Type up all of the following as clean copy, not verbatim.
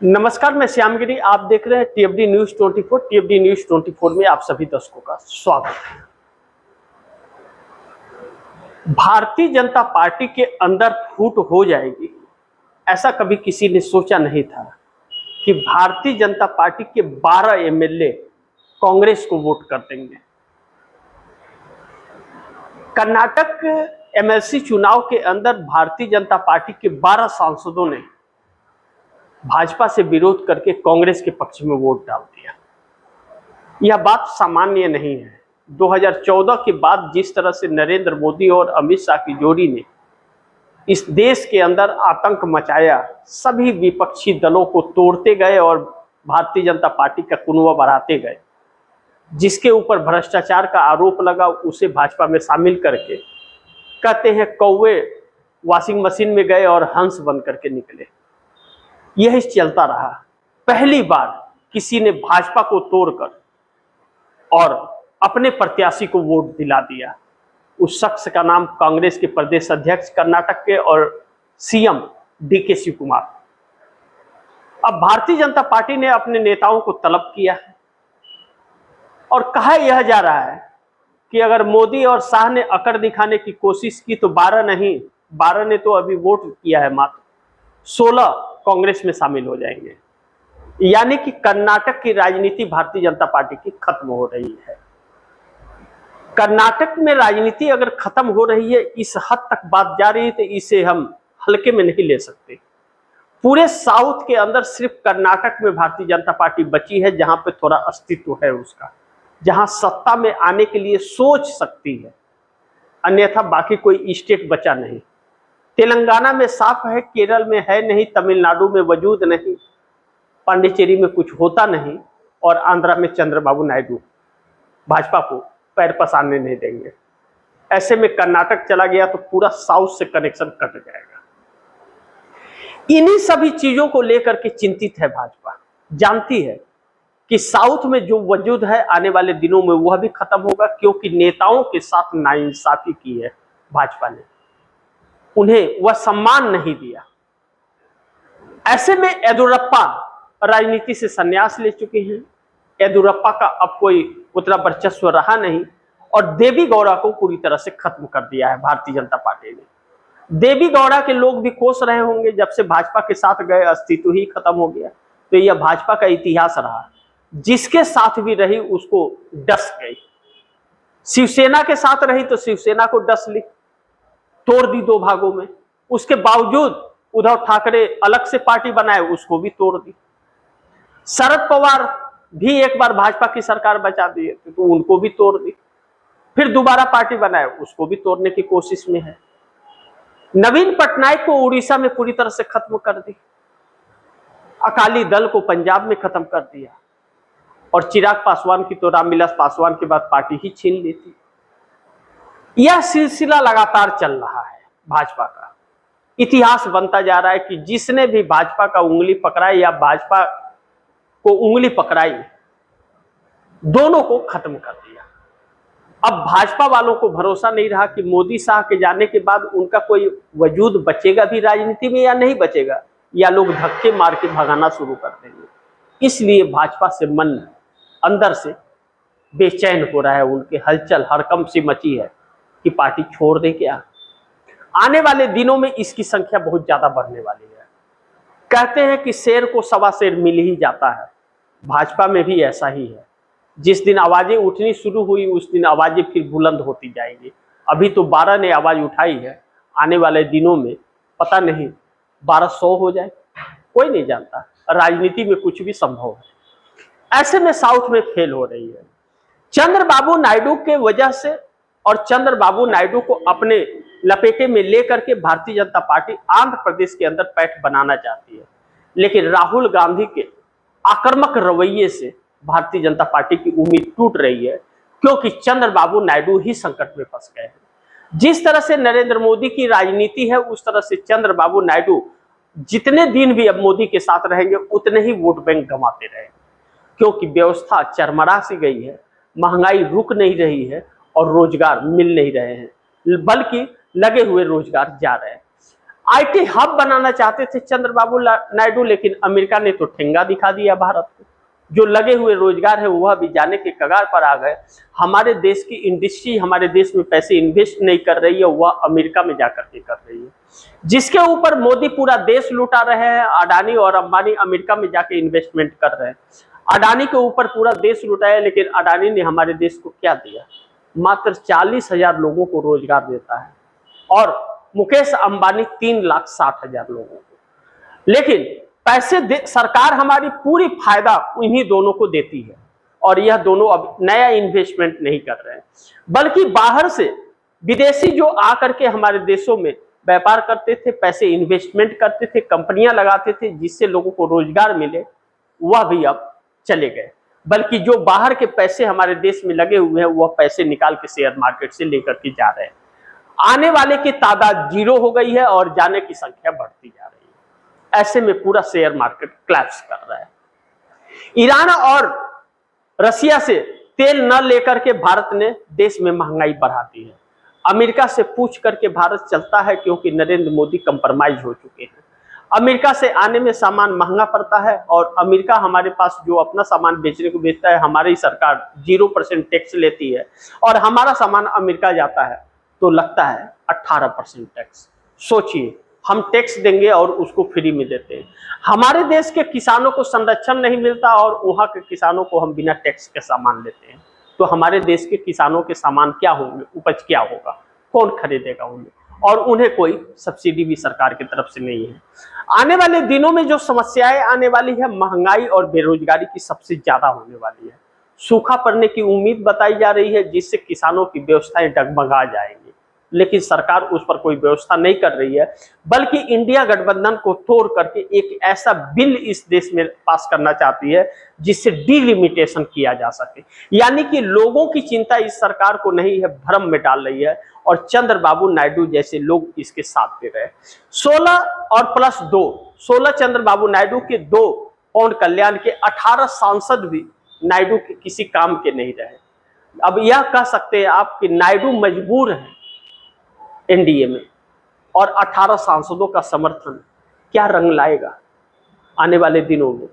नमस्कार, मैं श्यामगिरी। आप देख रहे हैं टीएफडी न्यूज 24। टीएफडी न्यूज 24 में आप सभी दर्शकों का स्वागत है। भारतीय जनता पार्टी के अंदर फूट हो जाएगी, ऐसा कभी किसी ने सोचा नहीं था कि भारतीय जनता पार्टी के 12 एमएलए कांग्रेस को वोट कर देंगे। कर्नाटक एमएलसी चुनाव के अंदर भारतीय जनता पार्टी के 12 सांसदों ने भाजपा से विरोध करके कांग्रेस के पक्ष में वोट डाल दिया। यह बात सामान्य नहीं है। 2014 के बाद जिस तरह से नरेंद्र मोदी और अमित शाह की जोड़ी ने इस देश के अंदर आतंक मचाया, सभी विपक्षी दलों को तोड़ते गए और भारतीय जनता पार्टी का कुनवा बढ़ाते गए। जिसके ऊपर भ्रष्टाचार का आरोप लगा, उसे भाजपा में शामिल करके कहते हैं कौवे वॉशिंग मशीन में गए और हंस बन करके निकले। यही चलता रहा। पहली बार किसी ने भाजपा को तोड़कर और अपने प्रत्याशी को वोट दिला दिया। उस शख्स का नाम कांग्रेस के प्रदेश अध्यक्ष कर्नाटक के और सीएम डीके शिव कुमार। अब भारतीय जनता पार्टी ने अपने नेताओं को तलब किया है और कहा यह जा रहा है कि अगर मोदी और शाह ने अकड़ दिखाने की कोशिश की तो 12 नहीं, 12 ने तो अभी वोट किया है, मात्र 16 कांग्रेस में शामिल हो जाएंगे। यानी कि कर्नाटक की राजनीति भारतीय जनता पार्टी की खत्म हो रही है। कर्नाटक में राजनीति अगर खत्म हो रही है, इस हद तक बात जा रही है, तो इसे हम हल्के में नहीं ले सकते। पूरे साउथ के अंदर सिर्फ कर्नाटक में भारतीय जनता पार्टी बची है जहां पे थोड़ा अस्तित्व है उसका, जहां सत्ता में आने के लिए सोच सकती है। अन्यथा बाकी कोई स्टेट बचा नहीं। तेलंगाना में साफ है, केरल में है नहीं, तमिलनाडु में वजूद नहीं, पांडिचेरी में कुछ होता नहीं, और आंध्रा में चंद्रबाबू नायडू भाजपा को पैर पसारने नहीं देंगे। ऐसे में कर्नाटक चला गया तो पूरा साउथ से कनेक्शन कट जाएगा। इन्हीं सभी चीजों को लेकर के चिंतित है भाजपा। जानती है कि साउथ में जो वजूद है आने वाले दिनों में वह भी खत्म होगा, क्योंकि नेताओं के साथ नाइंसाफी की है भाजपा ने, उन्हें वह सम्मान नहीं दिया। ऐसे में येदियुरप्पा राजनीति से संन्यास ले चुके हैं। येदियुरप्पा का अब कोई उतना वर्चस्व रहा नहीं और देवी गौड़ा को पूरी तरह से खत्म कर दिया है भारतीय जनता पार्टी ने। देवी गौड़ा के लोग भी कोस रहे होंगे, जब से भाजपा के साथ गए अस्तित्व ही खत्म हो गया। तो यह भाजपा का इतिहास रहा, जिसके साथ भी रही उसको डस गई। शिवसेना के साथ रही तो शिवसेना को डस ली, तोड़ दी 2 भागों में। उसके बावजूद उद्धव ठाकरे अलग से पार्टी बनाए, उसको भी तोड़ दी। शरद पवार भी एक बार भाजपा की सरकार बचा दिए तो उनको भी तोड़ दी। फिर दोबारा पार्टी बनाए, उसको भी तोड़ने की कोशिश में है। नवीन पटनायक को उड़ीसा में पूरी तरह से खत्म कर दी। अकाली दल को पंजाब में खत्म कर दिया और चिराग पासवान की तो रामविलास पासवान के बाद पार्टी ही छीन ली थी। यह सिलसिला लगातार चल रहा है। भाजपा का इतिहास बनता जा रहा है कि जिसने भी भाजपा का उंगली पकड़ाई या भाजपा को उंगली पकड़ाई, दोनों को खत्म कर दिया। अब भाजपा वालों को भरोसा नहीं रहा कि मोदी शाह के जाने के बाद उनका कोई वजूद बचेगा भी राजनीति में या नहीं बचेगा, या लोग धक्के मार के भगाना शुरू कर देंगे। इसलिए भाजपा से मन अंदर से बेचैन हो रहा है। उनके हलचल हरकंप सी मची है कि पार्टी छोड़ दे क्या। आने वाले दिनों में इसकी संख्या बहुत ज्यादा बढ़ने वाली है। कहते हैं कि शेर को सवा शेर मिल ही जाता है। भाजपा में भी ऐसा ही है। जिस दिन आवाजें उठनी शुरू हुई उस दिन आवाजें फिर बुलंद होती जाएंगी। अभी तो 12 ने आवाज उठाई है, आने वाले दिनों में पता नहीं 1200 हो जाए, कोई नहीं जानता। राजनीति में कुछ भी संभव है। ऐसे में साउथ में फेल हो रही है चंद्रबाबू नायडू के वजह से, और चंद्रबाबू नायडू को अपने लपेटे में लेकर के भारतीय जनता पार्टी आंध्र प्रदेश के अंदर पैठ बनाना चाहती है। लेकिन राहुल गांधी के आक्रामक रवैये से भारतीय जनता पार्टी की उम्मीद टूट रही है, क्योंकि चंद्रबाबू नायडू ही संकट में फंस गए हैं। जिस तरह से नरेंद्र मोदी की राजनीति है, उस तरह से चंद्रबाबू नायडू जितने दिन भी अब मोदी के साथ रहेंगे उतने ही वोट बैंक गंवाते रहेंगे, क्योंकि व्यवस्था चरमरा सी गई है, महंगाई रुक नहीं रही है और रोजगार मिल नहीं रहे हैं, बल्कि लगे हुए रोजगार जा रहे हैं। आईटी हब बनाना चाहते थे चंद्रबाबू नायडू, लेकिन अमेरिका ने तो ठेंगा दिखा दिया भारत को। जो लगे हुए रोजगार है वह भी जाने के कगार पर आ गए। हमारे देश की इंडस्ट्री हमारे देश में पैसे इन्वेस्ट नहीं कर रही है, वह अमेरिका में जाकर के कर रही है, जिसके ऊपर मोदी पूरा देश लुटा रहे हैं। अडानी और अंबानी अमेरिका में जाके इन्वेस्टमेंट कर रहे हैं। अडानी के ऊपर पूरा देश लुटाया, लेकिन अडानी ने हमारे देश को क्या दिया? मात्र 40,000 लोगों को रोजगार देता है और मुकेश अंबानी 3,60,000 लोगों को। लेकिन पैसे सरकार हमारी पूरी फायदा इन्हीं दोनों को देती है, और यह दोनों अब नया इन्वेस्टमेंट नहीं कर रहे हैं, बल्कि बाहर से विदेशी जो आकर के हमारे देशों में व्यापार करते थे, पैसे इन्वेस्टमेंट करते थे, कंपनियां लगाते थे जिससे लोगों को रोजगार मिले, वह भी अब चले गए। बल्कि जो बाहर के पैसे हमारे देश में लगे हुए हैं वह पैसे निकाल के शेयर मार्केट से लेकर के जा रहे हैं। आने वाले की तादाद 0 हो गई है और जाने की संख्या बढ़ती जा रही है। ऐसे में पूरा शेयर मार्केट क्लैप्स कर रहा है। ईरान और रसिया से तेल न लेकर के भारत ने देश में महंगाई बढ़ा दी है। अमेरिका से पूछ करके भारत चलता है, क्योंकि नरेंद्र मोदी कंप्रोमाइज हो चुके हैं। अमेरिका से आने में सामान महंगा पड़ता है, और अमेरिका हमारे पास जो अपना सामान बेचने को बेचता है, हमारी सरकार 0% टैक्स लेती है, और हमारा सामान अमेरिका जाता है तो लगता है 18% टैक्स। सोचिए, हम टैक्स देंगे और उसको फ्री में देते हैं। हमारे देश के किसानों को संरक्षण नहीं मिलता और वहां के किसानों को हम बिना टैक्स के सामान लेते हैं, तो हमारे देश के किसानों के सामान क्या होंगे, उपज क्या होगा, कौन खरीदेगा उन्हें? और उन्हें कोई सब्सिडी भी सरकार की तरफ से नहीं है। आने वाले दिनों में जो समस्याएं आने वाली है, महंगाई और बेरोजगारी की सबसे ज्यादा होने वाली है। सूखा पड़ने की उम्मीद बताई जा रही है, जिससे किसानों की व्यवस्थाएं डगमगा जाएंगी, लेकिन सरकार उस पर कोई व्यवस्था नहीं कर रही है, बल्कि इंडिया गठबंधन को तोड़ करके एक ऐसा बिल इस देश में पास करना चाहती है जिससे डिलिमिटेशन किया जा सके। यानी कि लोगों की चिंता इस सरकार को नहीं है, भ्रम में डाल रही है, और चंद्रबाबू नायडू जैसे लोग इसके साथ दे रहे हैं। 16 और प्लस 2, 16 चंद्रबाबू नायडू के, 2 पवन कल्याण के, 18 सांसद भी नायडू के किसी काम के नहीं रहे। अब यह कह सकते हैं आप कि नायडू मजबूर है एनडीए में, और 18 सांसदों का समर्थन क्या रंग लाएगा आने वाले दिनों में।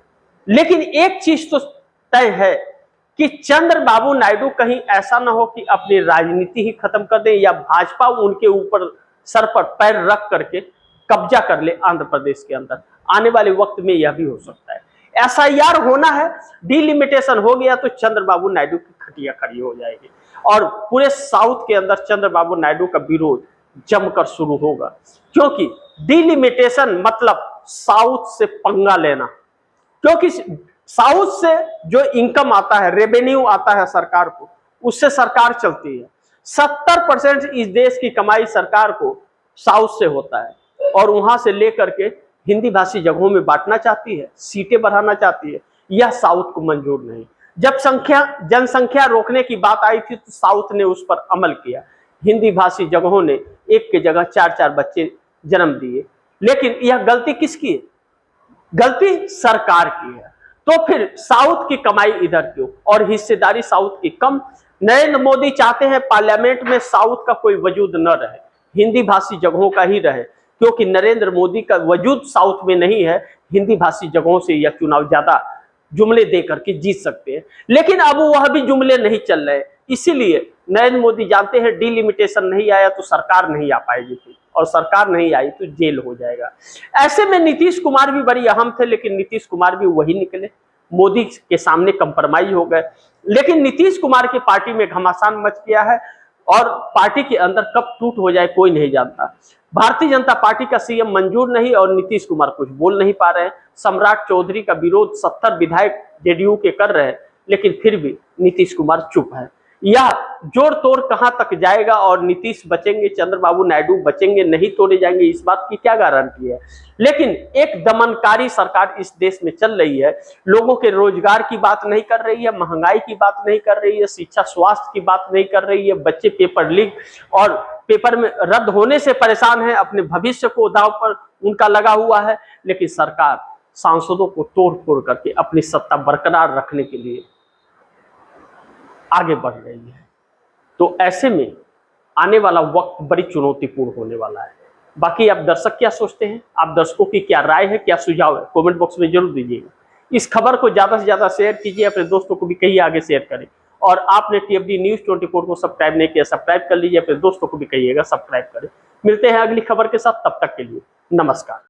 लेकिन एक चीज तो तय है कि चंद्रबाबू नायडू कहीं ऐसा ना हो कि अपनी राजनीति ही खत्म कर दे, या भाजपा उनके ऊपर सर पर पैर रख करके कब्जा कर ले आंध्र प्रदेश के अंदर। आने वाले वक्त में यह भी हो सकता है। एसआईआर होना है, डिलिमिटेशन हो गया तो चंद्रबाबू नायडू की खटिया खड़ी हो जाएगी, और पूरे साउथ के अंदर चंद्रबाबू नायडू का विरोध जमकर शुरू होगा, क्योंकि डिलिमिटेशन मतलब साउथ से पंगा लेना। क्योंकि साउथ से जो इनकम आता है, रेवेन्यू आता है सरकार को, उससे सरकार चलती है। 70% इस देश की कमाई सरकार को साउथ से होता है, और वहां से लेकर के हिंदी भाषी जगहों में बांटना चाहती है, सीटें बढ़ाना चाहती है। यह साउथ को मंजूर नहीं। जब जनसंख्या रोकने की बात आई थी तो साउथ ने उस पर अमल किया। हिंदी भाषी जगहों ने एक के जगह 4-4 बच्चे जन्म दिए। लेकिन यह गलती किसकी है? गलती सरकार की है। तो फिर साउथ की कमाई इधर क्यों, और हिस्सेदारी साउथ की कम? नरेंद्र मोदी चाहते हैं पार्लियामेंट में साउथ का कोई वजूद न रहे, हिंदी भाषी जगहों का ही रहे, क्योंकि नरेंद्र मोदी का वजूद साउथ में नहीं है। हिंदी भाषी जगहों से यह चुनाव ज्यादा जुमले दे करके जीत सकते हैं, लेकिन अब वह भी जुमले नहीं चल रहे। इसीलिए नरेंद्र मोदी जानते हैं डिलिमिटेशन नहीं आया तो सरकार नहीं आ पाएगी, और सरकार नहीं आई तो जेल हो जाएगा। ऐसे में नीतीश कुमार भी बड़ी अहम थे, लेकिन नीतीश कुमार भी वही निकले, मोदी के सामने कंप्रोमाइज हो गए। लेकिन नीतीश कुमार की पार्टी में घमासान मच गया है, और पार्टी के अंदर कब टूट हो जाए कोई नहीं जानता। भारतीय जनता पार्टी का सीएम मंजूर नहीं, और नीतीश कुमार कुछ बोल नहीं पा रहे हैं। सम्राट चौधरी का विरोध 70 विधायक जेडीयू के कर रहे हैं, लेकिन फिर भी नीतीश कुमार चुप है। यह जोड़ तोड़ कहां तक जाएगा, और नीतीश बचेंगे, चंद्रबाबू नायडू बचेंगे, नहीं तोड़े जाएंगे, इस बात की क्या गारंटी है? लेकिन एक दमनकारी सरकार इस देश में चल रही है। लोगों के रोजगार की बात नहीं कर रही है, महंगाई की बात नहीं कर रही है, शिक्षा स्वास्थ्य की बात नहीं कर रही है। बच्चे पेपर लीक और पेपर में रद्द होने से परेशान है, अपने भविष्य को दांव पर उनका लगा हुआ है। लेकिन सरकार सांसदों को तोड़ फोड़ करके अपनी सत्ता बरकरार रखने के लिए आगे बढ़ रही है। तो ऐसे में आने वाला वक्त बड़ी चुनौतीपूर्ण होने वाला है। बाकी आप दर्शक क्या सोचते हैं, आप दर्शकों की क्या राय है, क्या सुझाव है, कमेंट बॉक्स में जरूर दीजिएगा। इस खबर को ज्यादा से ज्यादा शेयर कीजिए, अपने दोस्तों को भी कहिए आगे शेयर करें। और आपने टीएफडी न्यूज 24 को सब्सक्राइब नहीं किया, सब्सक्राइब कर लीजिए, अपने दोस्तों को भी कहिएगा सब्सक्राइब करें। मिलते हैं अगली खबर के साथ, तब तक के लिए नमस्कार।